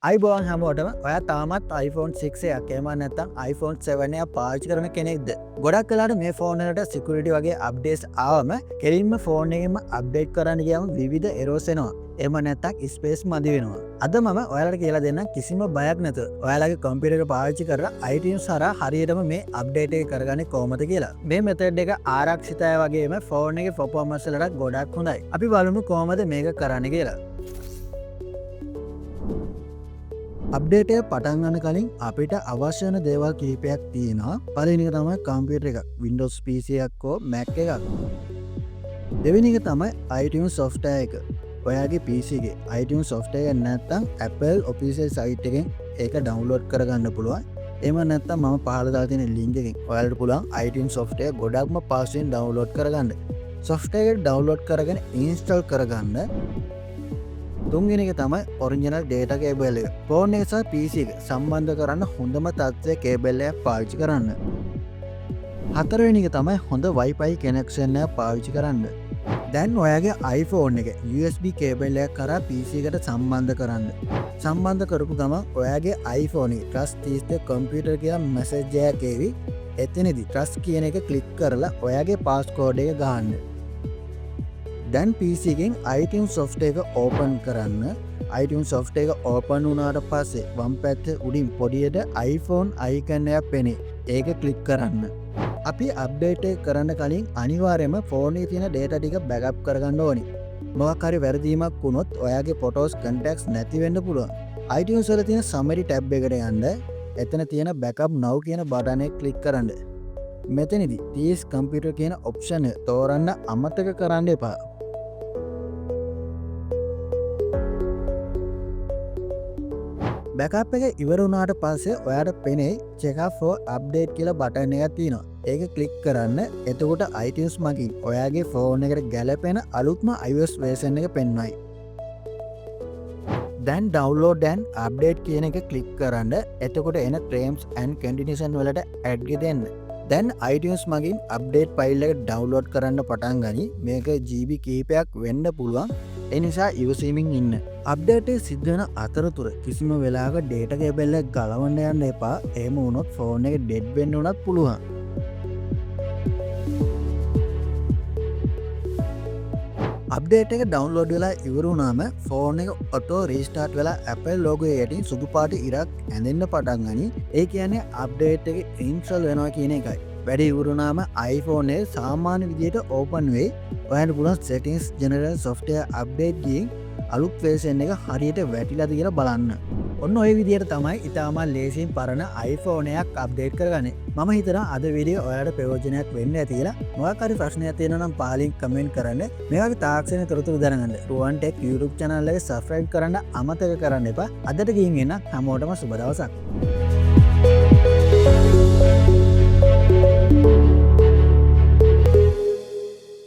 අයිබෝන් හැමෝටම ඔය තාමත් iPhone 6 එකක් එහෙම නැත්නම් iPhone 7 එකක් පාවිච්චි කරන කෙනෙක්ද? ගොඩක් වෙලාවට මේ ෆෝන් වලට security වගේ updates ආවම කෙලින්ම ෆෝන් එකෙන්ම update කරන්න ගියාම විවිධ errors එනවා. එහෙම නැත්නම් space මදි වෙනවා. අද මම ඔයාලට කියලා දෙන්නම් කිසිම බයක් නැතුව ඔයාලගේ කම්පියුටර් එක පාවිච්චි කරලා iTunes හරහා හරියටම මේ update එක කරගන්නේ කොහොමද කියලා. මේ method එක ආරක්ෂිතයි වගේම ෆෝන් එකේ performance වලට ගොඩක් හොඳයි. අපි බලමු කොහොමද මේක කරන්න කියලා. අප්ඩේටය පටන් ගන්න කලින් අපිට අවශ්‍යන දේවල් කීපයක් තියෙනවා. පළවෙනි එක තමයි කම්පියුටර් එකක්, Windows PC එකක් හෝ Mac එකක්. දෙවෙනි එක තමයි iTunes software එක. ඔයාගේ PC එකේ iTunes software එක නැත්නම් Apple official site එකෙන් ඒක download කරගන්න පුළුවන්. එහෙම නැත්නම් මම පහළ දාලා තියෙන link එකෙන් ඔයාලට පුළුවන් iTunes software ගොඩක්ම පහසුවෙන් download කරගන්න. software එක download කරගෙන install කරගන්න. තුන්වෙනි එක තමයි ඔරිජිනල් data cable එක. ෆෝන් එක සහ PC එක සම්බන්ධ කරන්න හොඳම තත්ත්වයේ කේබල් එකක් පාවිච්චි කරන්න. හතරවෙනි එක තමයි හොඳ Wi-Fi connection එකක් පාවිච්චි කරන්න. දැන් ඔයාගේ iPhone එක USB cable එකක් කරා PC එකට සම්බන්ධ කරන්න. සම්බන්ධ කරපු ගමන් ඔයාගේ iPhone එකේ trust is the computer කියලා message එකක් එවි. එතනදී trust කියන එක click කරලා ඔයාගේ passcode එක ගහන්න. දැන් PC එකෙන් iTunes software එක open කරන්න. iTunes software එක open වුණාට පස්සේ වම් පැත්තේ උඩින් පොඩියට iPhone icon එකක් පෙනේ. ඒක click කරන්න. අපි update එක කරන්න කලින් අනිවාර්යයෙන්ම ෆෝන් එකේ තියෙන data ටික backup කරගන්න ඕනි. මොකක් හරි වැරදීමක් වුණොත් ඔයාගේ photos contacts නැති වෙන්න පුළුවන්. iTunes වල තියෙන summary tab එකට යන්න. එතන තියෙන backup now කියන බටන් එක click කරන්න. මෙතනදී TS computer කියන option එක තෝරන්න අමතක කරන්න එපා. බැකප් එක ඉවර වුණාට පස්සේ ඔයාට පෙනේ check up for update කියලා බටන් එකක් තියෙනවා. ඒක ක්ලික් කරන්න. එතකොට iTunes මගින් ඔයාගේ ෆෝන් එකට ගැලපෙන අලුත්ම iOS version එක පෙන්වයි. දැන් download and update කියන එක ක්ලික් කරන්න. එතකොට එන terms and conditions වලට add දෙන්න. දැන් iTunes මගින් update file එක download කරන්න පටන් ගනි. මේක GB කීපයක් වෙන්න පුළුවන්. ඒ නිසා ඉවසීමෙන් ඉන්න. අප්ඩේට් එක සිද්ධ වෙන අතරතුර කිසිම වෙලාවක data cable එක ගලවන්න යන්න එපා. එහෙම වුණොත් ෆෝන් එක dead වෙන්න උනත් පුළුවන්. අප්ඩේට් එක download වෙලා ඉවර වුණාම ෆෝන් එක auto restart වෙලා Apple logo යටින් සුදු පාට ඉරක් ඇඳෙන්න පටන් ගනි. ඒ කියන්නේ අප්ඩේට් එක install වෙනවා කියන එකයි. වැඩ ඉවර වුණාම iPhone එක සාමාන්‍ය විදිහට open වෙයි. ඔයාලට පුළුවන් settings general software update ගිහින් අලුත් version එක හරියට වැටිලාද කියලා බලන්න. ඔන්න ඔය විදිහට තමයි ඉතාමත් ලේසියෙන් පරණ iPhone එකක් update කරගන්නේ. මම හිතනවා අද වීඩියෝ ඔයාලට ප්‍රයෝජනයක් වෙන්න ඇති කියලා. මොකක් හරි ප්‍රශ්නයක් තියෙනවා නම් පාලින් කමෙන්ට් කරන්න. මේ වගේ තාක්ෂණ තොරතුරු දැනගන්න රුවන් ටෙක් YouTube channel එක subscribe කරන්න අමතක කරන්න එපා. අදට ගිහින් එන්න හැමෝටම සුබ දවසක්.